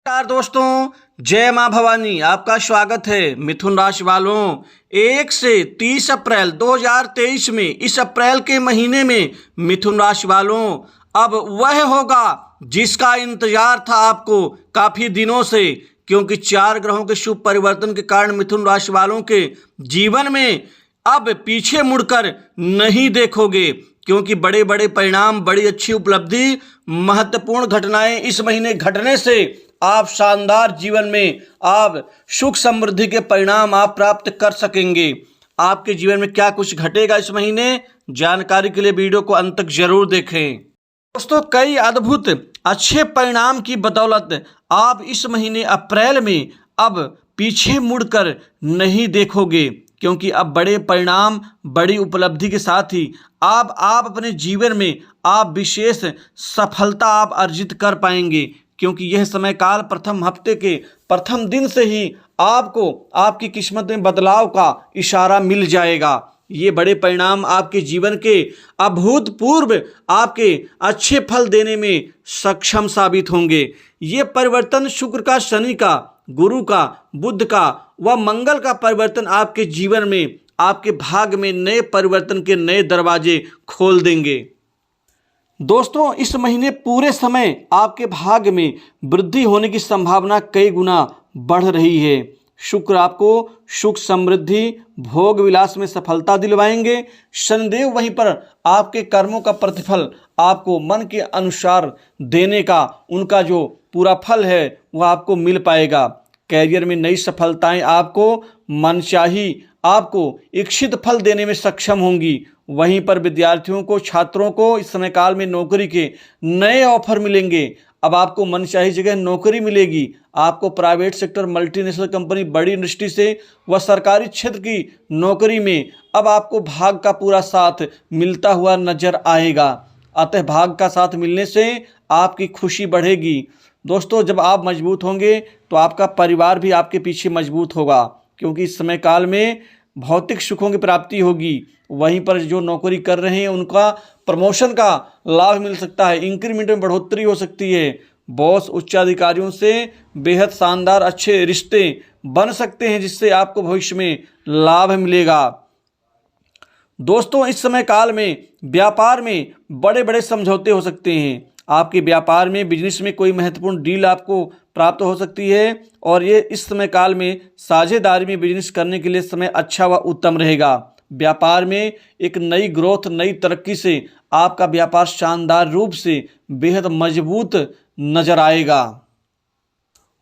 नमस्कार दोस्तों, जय मां भवानी। आपका स्वागत है। मिथुन राशि वालों, 1 से 30 अप्रैल 2023 में, इस अप्रैल के महीने में मिथुन राशि वालों अब वह होगा जिसका इंतजार था आपको काफी दिनों से, क्योंकि 4 ग्रहों के शुभ परिवर्तन के कारण मिथुन राशि वालों के जीवन में अब पीछे मुड़कर नहीं देखोगे, क्योंकि बड़े बड़े परिणाम, बड़ी अच्छी उपलब्धि, महत्वपूर्ण घटनाएं इस महीने घटने से आप शानदार जीवन में आप सुख समृद्धि के परिणाम आप प्राप्त कर सकेंगे। आपके जीवन में क्या कुछ घटेगा इस महीने, जानकारी के लिए वीडियो को अंत तक जरूर देखें। दोस्तों, कई अद्भुत अच्छे परिणाम की बदौलत आप इस महीने अप्रैल में अब पीछे मुड़कर नहीं देखोगे, क्योंकि अब बड़े परिणाम, बड़ी उपलब्धि के साथ ही आप अपने जीवन में आप विशेष सफलता आप अर्जित कर पाएंगे, क्योंकि यह समय काल प्रथम हफ्ते के प्रथम दिन से ही आपको आपकी किस्मत में बदलाव का इशारा मिल जाएगा। ये बड़े परिणाम आपके जीवन के अभूतपूर्व आपके अच्छे फल देने में सक्षम साबित होंगे। ये परिवर्तन शुक्र का, शनि का, गुरु का, बुध का व मंगल का परिवर्तन आपके जीवन में, आपके भाग्य में नए परिवर्तन के नए दरवाजे खोल देंगे। दोस्तों, इस महीने पूरे समय आपके भाग्य में वृद्धि होने की संभावना कई गुना बढ़ रही है। शुक्र आपको सुख समृद्धि, भोग विलास में सफलता दिलवाएंगे। शनिदेव वहीं पर आपके कर्मों का प्रतिफल आपको मन के अनुसार देने का, उनका जो पूरा फल है वह आपको मिल पाएगा। कैरियर में नई सफलताएं आपको मनचाही, आपको इच्छित फल देने में सक्षम होंगी। वहीं पर विद्यार्थियों को, छात्रों को इस समय काल में नौकरी के नए ऑफर मिलेंगे। अब आपको मनचाही जगह नौकरी मिलेगी। आपको प्राइवेट सेक्टर, मल्टीनेशनल कंपनी, बड़ी इंडस्ट्री से व सरकारी क्षेत्र की नौकरी में अब आपको भाग्य का पूरा साथ मिलता हुआ नजर आएगा। अतः भाग्य का साथ मिलने से आपकी खुशी बढ़ेगी। दोस्तों, जब आप मजबूत होंगे तो आपका परिवार भी आपके पीछे मजबूत होगा, क्योंकि इस समय काल में भौतिक सुखों की प्राप्ति होगी। वहीं पर जो नौकरी कर रहे हैं उनका प्रमोशन का लाभ मिल सकता है, इंक्रीमेंट में बढ़ोतरी हो सकती है। बॉस, उच्चाधिकारियों से बेहद शानदार अच्छे रिश्ते बन सकते हैं, जिससे आपको भविष्य में लाभ मिलेगा। दोस्तों, इस समय काल में व्यापार में बड़े बड़े समझौते हो सकते हैं। आपके व्यापार में, बिजनेस में कोई महत्वपूर्ण डील आपको प्राप्त हो सकती है, और ये इस समय काल में साझेदारी में बिजनेस करने के लिए समय अच्छा व उत्तम रहेगा। व्यापार में एक नई ग्रोथ, नई तरक्की से आपका व्यापार शानदार रूप से बेहद मजबूत नजर आएगा।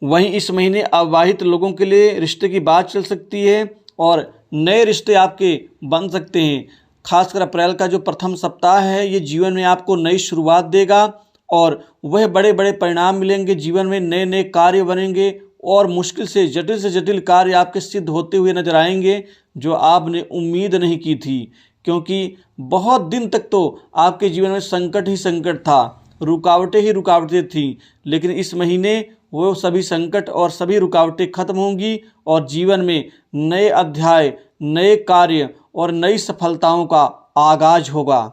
वहीं इस महीने अविवाहित लोगों के लिए रिश्ते की बात चल सकती है और नए रिश्ते आपके बन सकते हैं। खासकर अप्रैल का जो प्रथम सप्ताह है, ये जीवन में आपको नई शुरुआत देगा और वह बड़े बड़े परिणाम मिलेंगे। जीवन में नए नए कार्य बनेंगे और मुश्किल से जटिल कार्य आपके सिद्ध होते हुए नजर आएंगे, जो आपने उम्मीद नहीं की थी, क्योंकि बहुत दिन तक तो आपके जीवन में संकट ही संकट था, रुकावटें ही रुकावटें थी। लेकिन इस महीने वो सभी संकट और सभी रुकावटें खत्म होंगी और जीवन में नए अध्याय, नए कार्य और नई सफलताओं का आगाज होगा।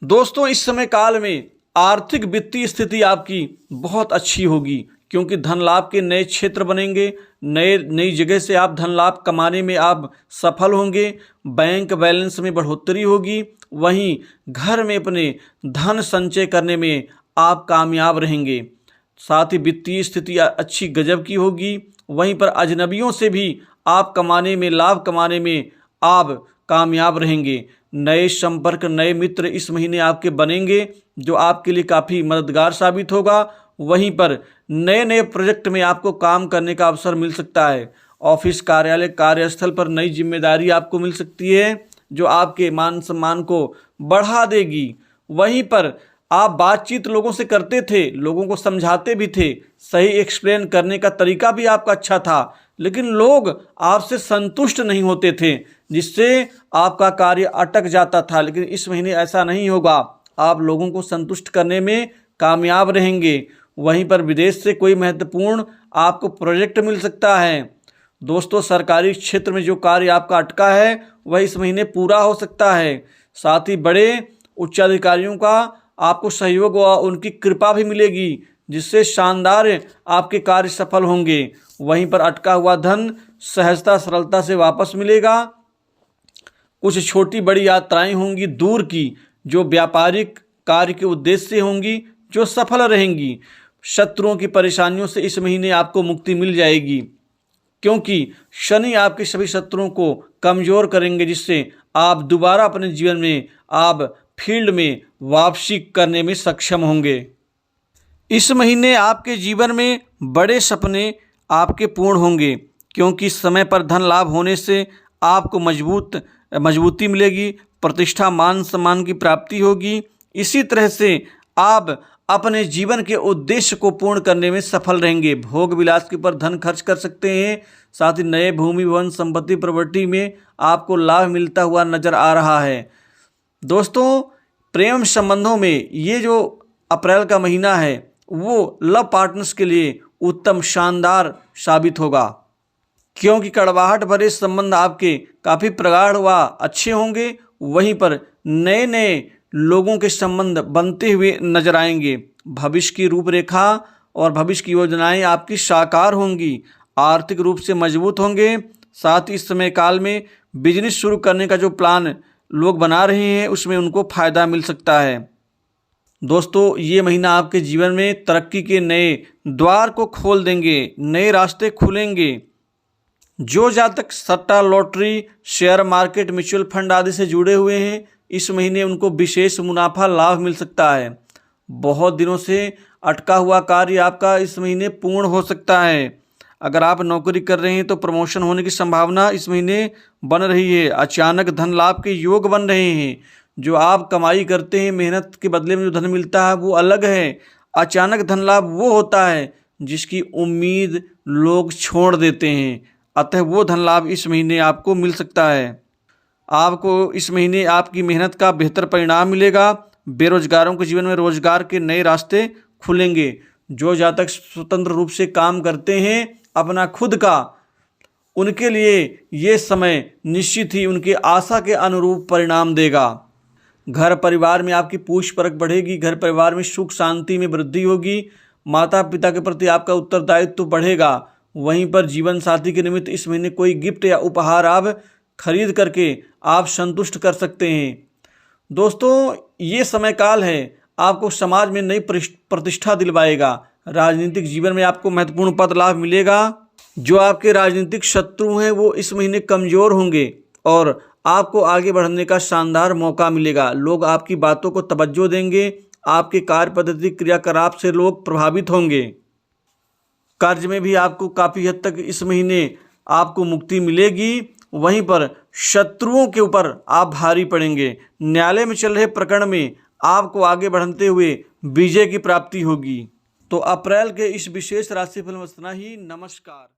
दोस्तों, इस समय काल में आर्थिक वित्तीय स्थिति आपकी बहुत अच्छी होगी, क्योंकि धन लाभ के नए क्षेत्र बनेंगे। नई जगह से आप धन लाभ कमाने में आप सफल होंगे। बैंक बैलेंस में बढ़ोतरी होगी। वहीं घर में अपने धन संचय करने में आप कामयाब रहेंगे। साथ ही वित्तीय स्थिति अच्छी गजब की होगी। वहीं पर अजनबियों से भी आप कमाने में, लाभ कमाने में आप कामयाब रहेंगे। नए संपर्क, नए मित्र इस महीने आपके बनेंगे, जो आपके लिए काफ़ी मददगार साबित होगा। वहीं पर नए नए प्रोजेक्ट में आपको काम करने का अवसर मिल सकता है। ऑफिस, कार्यालय, कार्यस्थल पर नई जिम्मेदारी आपको मिल सकती है, जो आपके मान सम्मान को बढ़ा देगी। वहीं पर आप बातचीत लोगों से करते थे, लोगों को समझाते भी थे, सही एक्सप्लेन करने का तरीका भी आपका अच्छा था, लेकिन लोग आपसे संतुष्ट नहीं होते थे, जिससे आपका कार्य अटक जाता था। लेकिन इस महीने ऐसा नहीं होगा, आप लोगों को संतुष्ट करने में कामयाब रहेंगे। वहीं पर विदेश से कोई महत्वपूर्ण आपको प्रोजेक्ट मिल सकता है। दोस्तों, सरकारी क्षेत्र में जो कार्य आपका अटका है वह इस महीने पूरा हो सकता है। साथ ही बड़े उच्चाधिकारियों का आपको सहयोग व उनकी कृपा भी मिलेगी, जिससे शानदार आपके कार्य सफल होंगे। वहीं पर अटका हुआ धन सहजता सरलता से वापस मिलेगा। कुछ छोटी बड़ी यात्राएं होंगी दूर की, जो व्यापारिक कार्य के उद्देश्य से होंगी, जो सफल रहेंगी। शत्रुओं की परेशानियों से इस महीने आपको मुक्ति मिल जाएगी, क्योंकि शनि आपके सभी शत्रुओं को कमजोर करेंगे, जिससे आप दोबारा अपने जीवन में आप फील्ड में वापसी करने में सक्षम होंगे। इस महीने आपके जीवन में बड़े सपने आपके पूर्ण होंगे, क्योंकि समय पर धन लाभ होने से आपको मजबूती मिलेगी, प्रतिष्ठा मान सम्मान की प्राप्ति होगी। इसी तरह से आप अपने जीवन के उद्देश्य को पूर्ण करने में सफल रहेंगे। भोग विलास के ऊपर धन खर्च कर सकते हैं। साथ ही नए भूमि भवन संपत्ति प्रॉपर्टी में आपको लाभ मिलता हुआ नजर आ रहा है। दोस्तों, प्रेम संबंधों में ये जो अप्रैल का महीना है वो लव पार्टनर्स के लिए उत्तम शानदार साबित होगा, क्योंकि कड़वाहट भरे संबंध आपके काफ़ी प्रगाढ़ व अच्छे होंगे। वहीं पर नए नए लोगों के संबंध बनते हुए नजर आएंगे। भविष्य की रूपरेखा और भविष्य की योजनाएं आपकी साकार होंगी, आर्थिक रूप से मजबूत होंगे। साथ ही इस समय काल में बिजनेस शुरू करने का जो प्लान लोग बना रहे हैं उसमें उनको फ़ायदा मिल सकता है। दोस्तों, ये महीना आपके जीवन में तरक्की के नए द्वार को खोल देंगे, नए रास्ते खुलेंगे। जो जातक सट्टा, lottery, share market, mutual fund आदि से जुड़े हुए हैं, इस महीने उनको विशेष मुनाफा लाभ मिल सकता है। बहुत दिनों से अटका हुआ कार्य आपका इस महीने पूर्ण हो सकता है। अगर आप नौकरी कर रहे हैं तो प्रमोशन होने की संभावना इस महीने बन रही है। अचानक धन लाभ के योग बन रहे हैं। जो आप कमाई करते हैं, मेहनत के बदले में जो धन मिलता है वो अलग है। अचानक धन लाभ वो होता है जिसकी उम्मीद लोग छोड़ देते हैं। अतः वो धन लाभ इस महीने आपको मिल सकता है। आपको इस महीने आपकी मेहनत का बेहतर परिणाम मिलेगा। बेरोजगारों के जीवन में रोजगार के नए रास्ते खुलेंगे। जो जातक स्वतंत्र रूप से काम करते हैं अपना खुद का, उनके लिए ये समय निश्चित ही उनकी आशा के अनुरूप परिणाम देगा। घर परिवार में आपकी पूछ परख बढ़ेगी। घर परिवार में सुख शांति में वृद्धि होगी। माता पिता के प्रति आपका उत्तरदायित्व बढ़ेगा। वहीं पर जीवन साथी के निमित्त इस महीने कोई गिफ्ट या उपहार आप खरीद करके आप संतुष्ट कर सकते हैं। दोस्तों, ये समय काल है आपको समाज में नई प्रतिष्ठा दिलवाएगा। राजनीतिक जीवन में आपको महत्वपूर्ण पद लाभ मिलेगा। जो आपके राजनीतिक शत्रु हैं वो इस महीने कमज़ोर होंगे और आपको आगे बढ़ने का शानदार मौका मिलेगा। लोग आपकी बातों को तवज्जो देंगे। आपके कार्य पद्धति क्रियाकलाप से लोग प्रभावित होंगे। कर्ज में भी आपको काफ़ी हद तक इस महीने आपको मुक्ति मिलेगी। वहीं पर शत्रुओं के ऊपर आप भारी पड़ेंगे। न्यायालय में चल रहे प्रकरण में आपको आगे बढ़ते हुए विजय की प्राप्ति होगी। तो अप्रैल के इस विशेष राशिफल में इतना ही। नमस्कार।